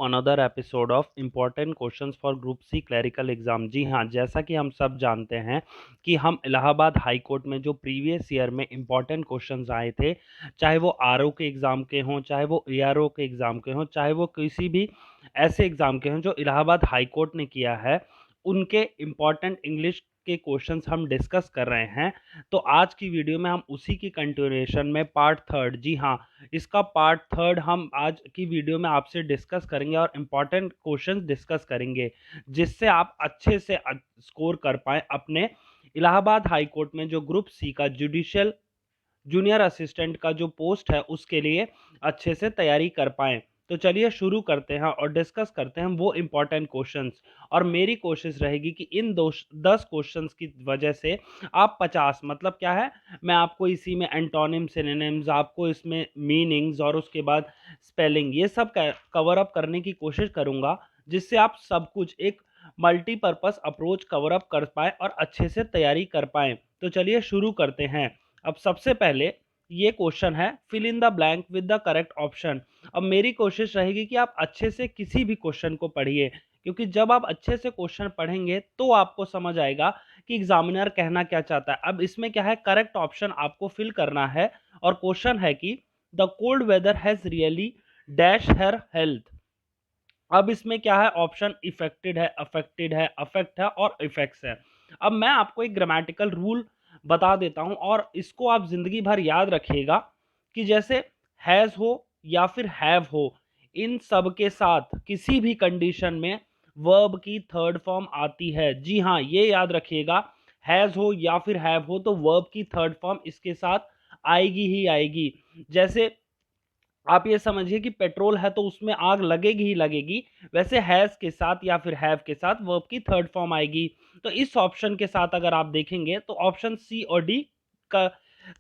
Another episode of important questions for group C clerical exam. जी हाँ, जैसा कि हम सब जानते हैं कि हम इलाहाबाद हाई कोर्ट में जो प्रीवियस ईयर में इम्पोर्टेंट क्वेश्चंस आए थे, चाहे वो आरओ के एग्ज़ाम के हों, चाहे वो एआरओ के एग्ज़ाम के हों, चाहे वो किसी भी ऐसे एग्ज़ाम के हों जो इलाहाबाद हाई कोर्ट ने किया है, उनके इम्पोर्टेंट इंग्लिश के क्वेश्चंस हम डिस्कस कर रहे हैं। तो आज की वीडियो में हम उसी की कंटिन्यूएशन में पार्ट थर्ड, जी हाँ, इसका पार्ट थर्ड हम आज की वीडियो में आपसे डिस्कस करेंगे और इम्पॉर्टेंट क्वेश्चंस डिस्कस करेंगे, जिससे आप अच्छे से स्कोर कर पाएँ अपने इलाहाबाद हाई कोर्ट में जो ग्रुप सी का जुडिशियल जूनियर असिस्टेंट का जो पोस्ट है उसके लिए अच्छे से तैयारी कर पाएँ। तो चलिए शुरू करते हैं और डिस्कस करते हैं वो इम्पोर्टेंट क्वेश्चंस। और मेरी कोशिश रहेगी कि इन 10 क्वेश्चंस की वजह से आप 50, मतलब क्या है, मैं आपको इसी में एंटोनिम, सिनोनिम्स, आपको इसमें मीनिंग्स और उसके बाद स्पेलिंग, ये सब कवर अप करने की कोशिश करूँगा, जिससे आप सब कुछ एक मल्टीपर्पस अप्रोच कवर अप कर पाएँ और अच्छे से तैयारी कर पाएँ। तो चलिए शुरू करते हैं। अब सबसे पहले ये क्वेश्चन है, fill in the blank with the correct option. अब मेरी कोशिश रहेगी कि आप अच्छे से किसी भी क्वेश्चन को पढ़िए, क्योंकि जब आप अच्छे से क्वेश्चन पढ़ेंगे तो आपको समझ आएगा कि एग्जामिनर कहना क्या चाहता है। अब इसमें क्या है, करेक्ट ऑप्शन आपको फिल करना है और क्वेश्चन है कि the cold weather has really dash her health. अब इसमें क्या है, ऑप्शन इफेक्टेड है, अफेक्टेड है, अफेक्ट है और इफेक्ट्स है। अब मैं आपको एक ग्रामेटिकल रूल बता देता हूं और इसको आप जिंदगी भर याद रखिएगा कि जैसे हैज हो या फिर हैव हो, इन सब के साथ किसी भी कंडीशन में वर्ब की थर्ड फॉर्म आती है। जी हाँ, ये याद रखिएगा, हैज हो या फिर हैव हो तो वर्ब की थर्ड फॉर्म इसके साथ आएगी ही आएगी। जैसे आप ये समझिए कि पेट्रोल है तो उसमें आग लगेगी ही लगेगी, वैसे हैज के साथ या फिर हैव के साथ वर्ब की थर्ड फॉर्म आएगी। तो इस ऑप्शन के साथ अगर आप देखेंगे तो ऑप्शन सी और डी का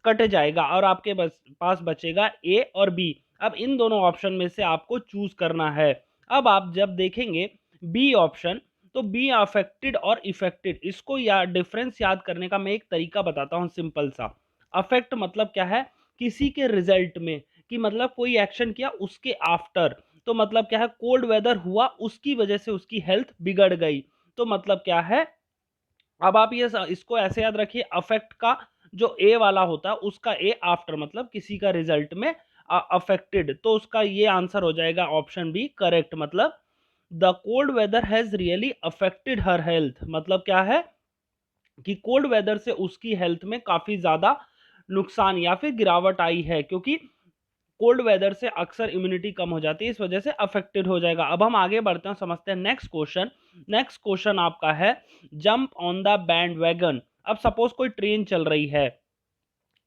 कट जाएगा और आपके पास बचेगा ए और बी। अब इन दोनों ऑप्शन में से आपको चूज करना है। अब आप जब देखेंगे बी ऑप्शन, तो बी अफेक्टेड और इफेक्टेड, इसको या डिफरेंस याद करने का मैं एक तरीका बताता हूं सिंपल सा। अफेक्ट मतलब क्या है, किसी के रिजल्ट में, कि मतलब कोई एक्शन किया उसके आफ्टर, तो मतलब क्या है, कोल्ड वेदर हुआ उसकी वजह से उसकी हेल्थ बिगड़ गई, तो मतलब क्या है। अब आप ये इसको ऐसे याद रखिए, अफेक्ट का जो ए वाला होता है उसका ए आफ्टर, मतलब किसी का रिजल्ट में अफेक्टेड, तो उसका ये आंसर हो जाएगा ऑप्शन बी करेक्ट। मतलब the cold weather has really affected her health, मतलब क्या है कि कोल्ड वेदर से उसकी हेल्थ में काफी ज्यादा नुकसान या फिर गिरावट आई है, क्योंकि कोल्ड वेदर से अक्सर इम्यूनिटी कम हो जाती है, इस वजह से अफेक्टेड हो जाएगा। अब हम आगे बढ़ते हैं, समझते हैं नेक्स्ट क्वेश्चन। नेक्स्ट क्वेश्चन आपका है, jump on the band wagon. अब सपोज कोई ट्रेन चल रही है,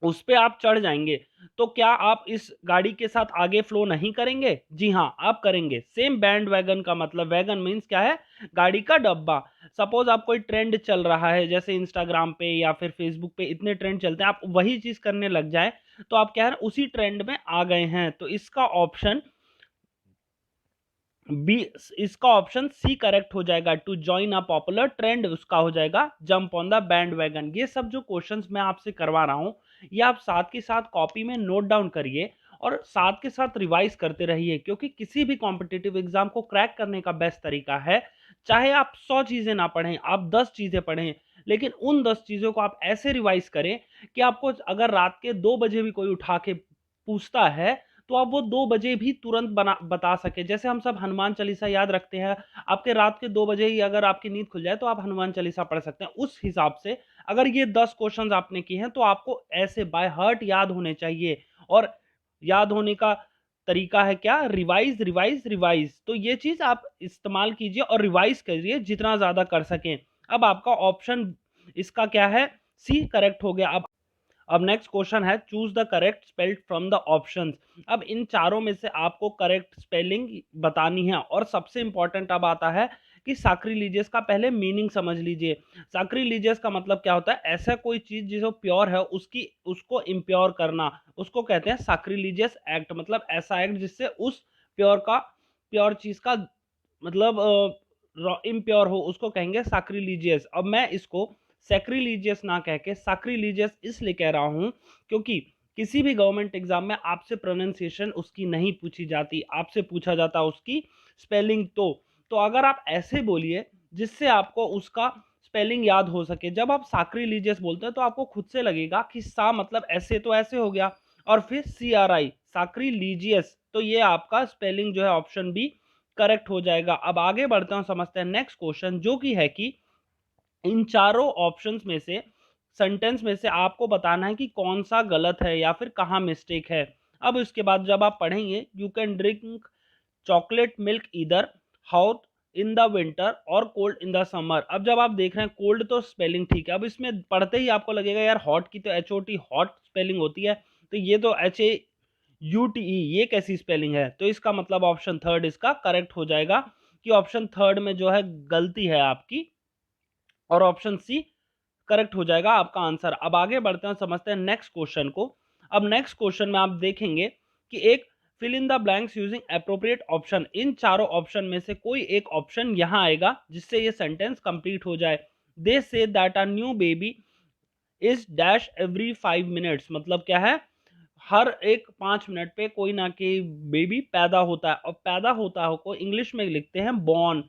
उस पे आप चढ़ जाएंगे, तो क्या आप इस गाड़ी के साथ आगे फ्लो नहीं करेंगे? जी हाँ, आप करेंगे। सेम बैंड वैगन का मतलब, वैगन मीन्स क्या है, गाड़ी का डब्बा। सपोज आप कोई ट्रेंड चल रहा है, जैसे इंस्टाग्राम पे या फिर फेसबुक पे इतने ट्रेंड चलते हैं, आप वही चीज करने लग जाए तो आप क्या है, उसी ट्रेंड में आ गए हैं। तो इसका ऑप्शन बी, इसका ऑप्शन सी करेक्ट हो जाएगा। To join a popular trend, उसका हो जाएगा jump on the bandwagon. ये सब जो क्वेश्चंस मैं आपसे करवा रहा हूं, ये आप साथ के साथ कॉपी में नोट डाउन करिए और साथ के साथ रिवाइज करते रहिए, क्योंकि किसी भी कॉम्पिटिटिव एग्जाम को क्रैक करने का बेस्ट तरीका है, चाहे आप 100 चीजें ना पढ़ें, आप 10 चीजें पढ़ें, लेकिन उन 10 चीजों को आप ऐसे रिवाइज करें कि आपको अगर रात के 2 बजे भी कोई उठा के पूछता है तो आप वो 2 बजे भी तुरंत बता सके। जैसे हम सब हनुमान चालीसा याद रखते हैं, आपके रात के 2 बजे ही अगर आपकी नींद खुल जाए तो आप हनुमान चालीसा पढ़ सकते हैं। उस हिसाब से अगर ये 10 क्वेश्चंस आपने किए हैं तो आपको ऐसे बाय हार्ट याद होने चाहिए। और याद होने का तरीका है क्या, रिवाइज रिवाइज रिवाइज। तो ये चीज आप इस्तेमाल कीजिए और रिवाइज करिए जितना ज्यादा कर सकें। अब आपका ऑप्शन इसका क्या है, सी करेक्ट हो गया। अब नेक्स्ट क्वेश्चन है, choose the correct spelled from the options. अब इन चारों में से आपको करेक्ट स्पेलिंग बतानी है और सबसे इंपॉर्टेंट अब आता है कि सैक्रिलीजियस का पहले मीनिंग समझ लीजिए। सैक्रिलीजियस का मतलब क्या होता है, ऐसा कोई चीज जो प्योर है उसकी उसको इम्प्योर करना, उसको कहते हैं सैक्रिलीजियस एक्ट। मतलब ऐसा एक्ट जिससे उस प्योर चीज का मतलब इम्प्योर हो, उसको कहेंगे सैक्रिलीजियस। अब मैं इसको सैक्रिलीजियस ना कह के सैक्रिलीजियस इसलिए कह रहा हूं क्योंकि किसी भी गवर्नमेंट एग्जाम में आपसे प्रोनाउंसिएशन उसकी नहीं पूछी जाती, आपसे पूछा जाता उसकी स्पेलिंग तो अगर आप ऐसे बोलिए जिससे आपको उसका स्पेलिंग याद हो सके। जब आप सैक्रिलीजियस बोलते हैं तो आपको खुद से लगेगा कि सा मतलब ऐसे तो ऐसे हो गया, और फिर CRI सैक्रिलीजियस, तो ये आपका स्पेलिंग जो है ऑप्शन बी करेक्ट हो जाएगा। अब आगे बढ़ते हैं, समझते हैं नेक्स्ट क्वेश्चन, जो कि है कि इन चारों ऑप्शंस में से, सेंटेंस में से आपको बताना है कि कौन सा गलत है या फिर कहाँ मिस्टेक है। अब इसके बाद जब आप पढ़ेंगे, you can drink chocolate milk either hot in the winter और कोल्ड इन द समर। अब जब आप देख रहे हैं कोल्ड तो स्पेलिंग ठीक है, अब इसमें पढ़ते ही आपको लगेगा यार हॉट की तो HOT हॉट स्पेलिंग होती है, तो ये तो HAUTE ये कैसी स्पेलिंग है। तो इसका मतलब ऑप्शन थर्ड इसका करेक्ट हो जाएगा कि ऑप्शन थर्ड में जो है गलती है आपकी, और ऑप्शन सी करेक्ट हो जाएगा आपका आंसर। अब आगे बढ़ते हैं, समझते हैं नेक्स्ट क्वेश्चन को। अब नेक्स्ट क्वेश्चन में आप देखेंगे कि एक fill in the blanks using appropriate option, इन चारों ऑप्शन में से कोई एक ऑप्शन यहां आएगा जिससे ये सेंटेंस कंप्लीट हो जाए। They say that a new baby is dash every 5 minutes, मतलब क्या है, हर एक 5 मिनट पे कोई ना कोई बेबी पैदा होता है, और पैदा होता हो को इंग्लिश में लिखते हैं बॉर्न,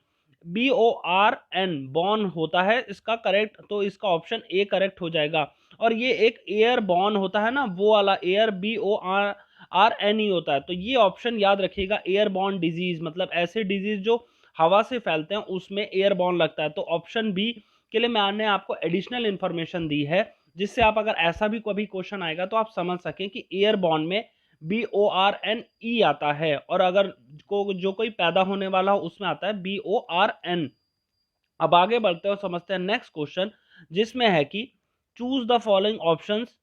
BORN बॉर्न होता है इसका करेक्ट, तो इसका ऑप्शन ए करेक्ट हो जाएगा। और ये एक एयर बॉर्न होता है ना, वो वाला एयर BORN होता है, तो ये ऑप्शन याद रखिएगा, एयर बॉर्न डिजीज मतलब ऐसे डिजीज जो हवा से फैलते हैं उसमें एयर बॉर्न लगता है। तो ऑप्शन बी के लिए मैंने आपको एडिशनल इंफॉर्मेशन दी है, जिससे आप अगर ऐसा भी कभी क्वेश्चन आएगा तो आप समझ सकें कि एयरबॉर्न में BORNE आता है, और अगर जो कोई पैदा होने वाला हो उसमें आता है BORN। अब आगे बढ़ते हैं और समझते हैं नेक्स्ट क्वेश्चन, जिसमें है कि choose the following options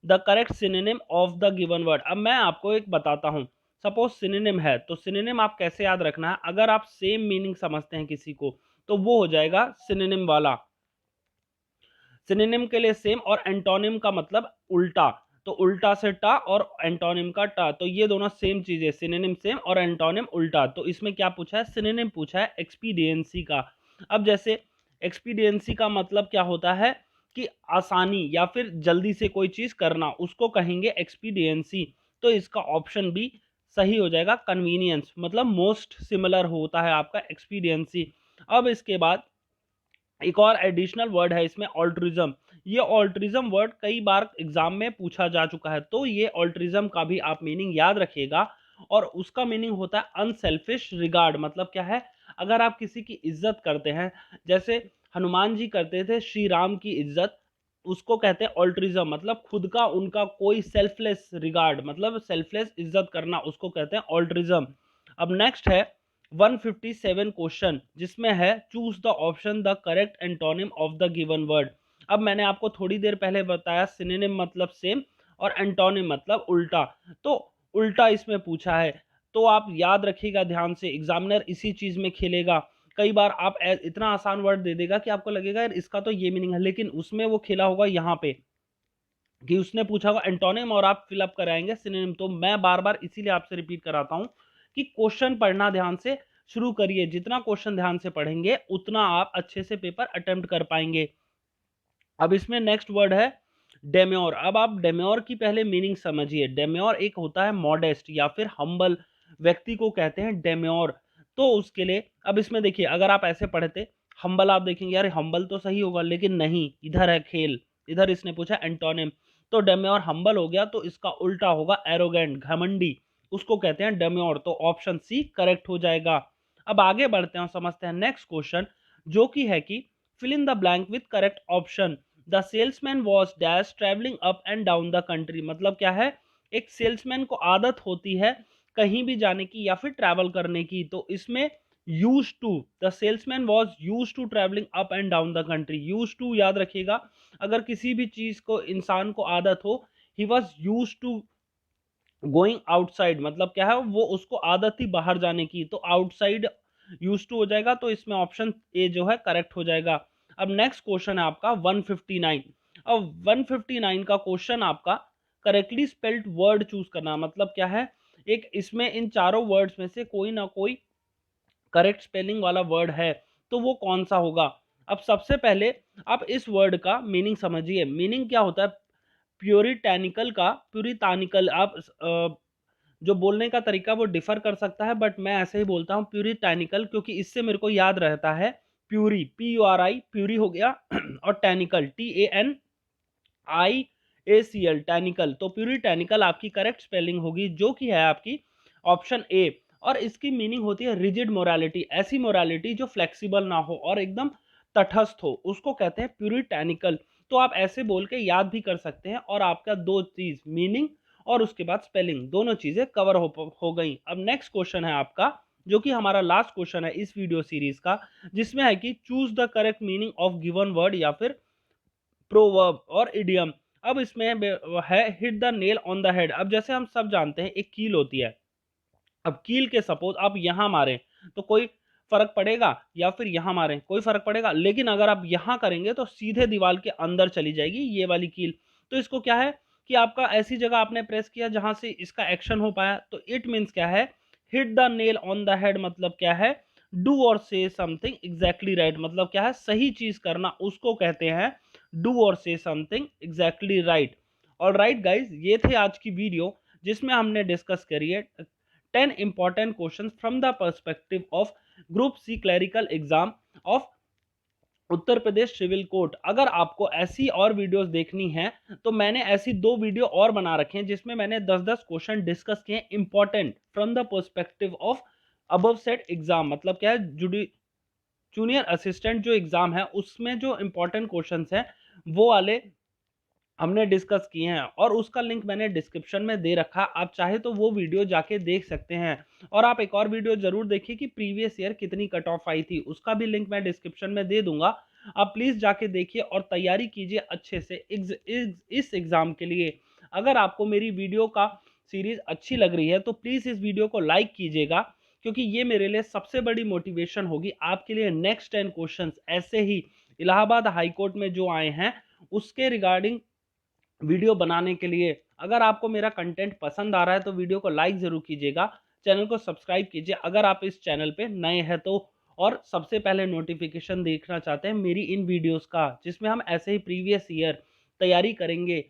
the correct synonym of the given word. अब मैं आपको एक बताता हूं, सपोज सिनोनिम है, तो सिनोनिम आप कैसे याद रखना है, अगर आप सेम मीनिंग समझते हैं किसी को तो वो हो जाएगा सिनोनिम वाला, सिनोनिम के लिए सेम, और एंटोनिम का मतलब उल्टा, तो उल्टा से टा और एंटोनिम का टा, तो ये दोनों सेम चीजें, सिनोनिम सेम और एंटोनिम उल्टा। तो इसमें क्या पूछा है, सिनोनिम पूछा है एक्सपीडियंसी का। अब जैसे एक्सपीडियंसी का मतलब क्या होता है कि आसानी या फिर जल्दी से कोई चीज करना, उसको कहेंगे एक्सपीडियंसी। तो इसका ऑप्शन बी सही हो जाएगा, कन्वीनियंस मतलब मोस्ट सिमिलर होता है आपका एक्सपीडियंसी। अब इसके बाद एक और एडिशनल वर्ड है इसमें, ऑल्ट्रिज्म। ये ऑल्ट्रिज्म वर्ड कई बार एग्जाम में पूछा जा चुका है, तो ये ऑल्ट्रिज्म का भी आप मीनिंग याद रखिएगा, और उसका मीनिंग होता है अनसेल्फिश रिगार्ड। मतलब क्या है, अगर आप किसी की इज्जत करते हैं, जैसे हनुमान जी करते थे श्री राम की इज्जत, उसको कहते हैं ऑल्ट्रिज्म, मतलब खुद का उनका कोई सेल्फलेस रिगार्ड, मतलब सेल्फलेस इज्जत करना, उसको कहते हैं ऑल्ट्रिज्म। अब नेक्स्ट है 157 क्वेश्चन, जिसमें है choose the option the correct antonym of the given word. अब मैंने आपको थोड़ी देर पहले बताया सिनोनिम मतलब सेम और एंटोनिम मतलब उल्टा, तो उल्टा इसमें पूछा है, तो आप याद रखिएगा ध्यान से, एग्जामिनर इसी चीज में खेलेगा। कई बार आप इतना आसान वर्ड दे देगा कि आपको लगेगा यार इसका तो ये मीनिंग है, लेकिन उसमें वो खेला होगा यहाँ पे कि उसने पूछा होगा एंटोनिम और आप फिलअप कराएंगे सिनोनिम। तो मैं बार बार इसीलिए आपसे रिपीट कराता हूं कि क्वेश्चन पढ़ना ध्यान से शुरू करिए, जितना क्वेश्चन ध्यान से पढ़ेंगे उतना आप अच्छे से पेपर अटेम्प्ट कर पाएंगे। अब इसमें नेक्स्ट वर्ड है डेम्योर। अब आप डेम्योर की पहले मीनिंग समझिए। डेम्योर एक होता है मॉडेस्ट या फिर हम्बल व्यक्ति को कहते हैं डेम्योर। तो उसके लिए अब इसमें देखिए, अगर आप ऐसे पढ़ते हम्बल, आप देखेंगे यार हम्बल तो सही होगा, लेकिन नहीं, इधर है खेल, इधर इसने पूछा एंटोनिम, तो डेम्योर हम्बल हो गया, तो इसका उल्टा होगा एरोगेंट घमंडी, उसको कहते हैं डेम्योर। तो ऑप्शन सी करेक्ट हो जाएगा। अब आगे बढ़ते हैं और समझते हैं नेक्स्ट क्वेश्चन, जो कि है कि fill in the blank with correct option। The salesman was dash travelling up and down the country. मतलब क्या है, एक सेल्समैन को आदत होती है कहीं भी जाने की या फिर ट्रैवल करने की, तो इसमें use to, the salesman was use to travelling up and down the country. Use to याद रखिएगा, अगर किसी भी चीज को इंसान को आदत हो, he was use to going outside, मतलब क्या है, वो उसको आदत थी बाहर जाने की, तो आउटसाइड यूज टू हो जाएगा, तो इसमें ऑप्शन ए जो है करेक्ट हो जाएगा। अब नेक्स्ट क्वेश्चन है आपका 159। अब 159 का क्वेश्चन आपका करेक्टली स्पेल्ड वर्ड चूज करना, मतलब क्या है, एक इसमें इन चारों वर्ड्स में से कोई ना कोई करेक्ट स्पेलिंग वाला वर्ड है, तो वो कौन सा होगा। अब सबसे पहले आप इस वर्ड का मीनिंग समझिए। मीनिंग क्या होता है, प्योरिटैनिकल का, प्यूरितानिकल, आप जो बोलने का तरीका वो डिफर कर सकता है, बट मैं ऐसे ही बोलता हूँ प्यूरिटानिकल, क्योंकि इससे मेरे को याद रहता है प्यूरी, PURI प्यूरी हो गया और टैनिकल TANIACL टैनिकल। तो प्यूरिटैनिकल आपकी करेक्ट स्पेलिंग होगी, जो कि है आपकी ऑप्शन ए। और इसकी मीनिंग होती है रिजिड मोरालिटी, ऐसी मोरालिटी जो फ्लेक्सिबल ना हो और एकदम तटस्थ हो, उसको कहते हैं प्यूरिटैनिकल। तो आप ऐसे बोल के याद भी कर सकते हैं, और आपका दो चीज मीनिंग और उसके बाद स्पेलिंग दोनों चीजें कवर हो गई। अब नेक्स्ट क्वेश्चन है आपका, जो कि हमारा लास्ट क्वेश्चन है इस वीडियो सीरीज का, जिसमें है कि choose the correct meaning of given word या फिर प्रोवर्ब और इडियम। अब इसमें है hit the nail on the head. अब जैसे हम सब जानते हैं एक कील होती है, अब कील के सपोज आप यहां मारें तो कोई फर्क पड़ेगा, या फिर यहां मारें कोई फर्क पड़ेगा, लेकिन अगर आप यहां करेंगे तो सीधे दीवार के अंदर चली जाएगी ये वाली कील। तो इसको क्या है कि आपका ऐसी जगह आपने प्रेस किया जहां से इसका एक्शन हो पाया, तो इट मीन्स क्या है, hit the nail on the head मतलब क्या है, डू और से समथिंग एग्जैक्टली राइट, मतलब क्या है, सही चीज करना, उसको कहते हैं डू और से समथिंग एग्जैक्टली राइट। और राइट गाइज, ये थे आज की वीडियो जिसमें हमने डिस्कस करी है 10 important questions from the perspective of Group C clerical exam of Uttar Pradesh civil court. अगर आपको ऐसी और वीडियोस देखनी है तो मैंने ऐसी दो वीडियो और बना रखे हैं जिसमें मैंने 10-10 क्वेश्चन डिस्कस किए important from the perspective of above set exam. मतलब क्या है, जूनियर असिस्टेंट जो एग्जाम है उसमें जो इंपॉर्टेंट क्वेश्चंस हैं वो वाले हमने डिस्कस किए हैं, और उसका लिंक मैंने डिस्क्रिप्शन में दे रखा, आप चाहे तो वो वीडियो जाके देख सकते हैं। और आप एक और वीडियो जरूर देखिए कि प्रीवियस ईयर कितनी कट ऑफ आई थी, उसका भी लिंक मैं डिस्क्रिप्शन में दे दूंगा। आप प्लीज जाके देखिए और तैयारी कीजिए अच्छे से इस एग्जाम के लिए। अगर आपको मेरी वीडियो का सीरीज अच्छी लग रही है तो प्लीज इस वीडियो को लाइक कीजिएगा, क्योंकि ये मेरे लिए सबसे बड़ी मोटिवेशन होगी आपके लिए नेक्स्ट 10 क्वेश्चंस ऐसे ही इलाहाबाद हाईकोर्ट में जो आए हैं उसके रिगार्डिंग वीडियो बनाने के लिए। अगर आपको मेरा कंटेंट पसंद आ रहा है तो वीडियो को लाइक जरूर कीजिएगा, चैनल को सब्सक्राइब कीजिए अगर आप इस चैनल पे नए हैं तो, और सबसे पहले नोटिफिकेशन देखना चाहते हैं मेरी इन वीडियोस का, जिसमें हम ऐसे ही प्रीवियस ईयर तैयारी करेंगे।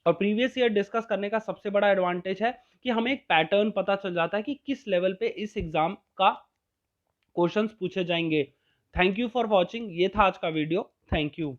और प्रीवियस ईयर डिस्कस करने का सबसे बड़ा एडवांटेज है कि हमें एक पैटर्न पता चल जाता है कि किस लेवल पे इस एग्जाम का क्वेश्चंस पूछे जाएंगे। थैंक यू फॉर वॉचिंग, ये था आज का वीडियो, थैंक यू।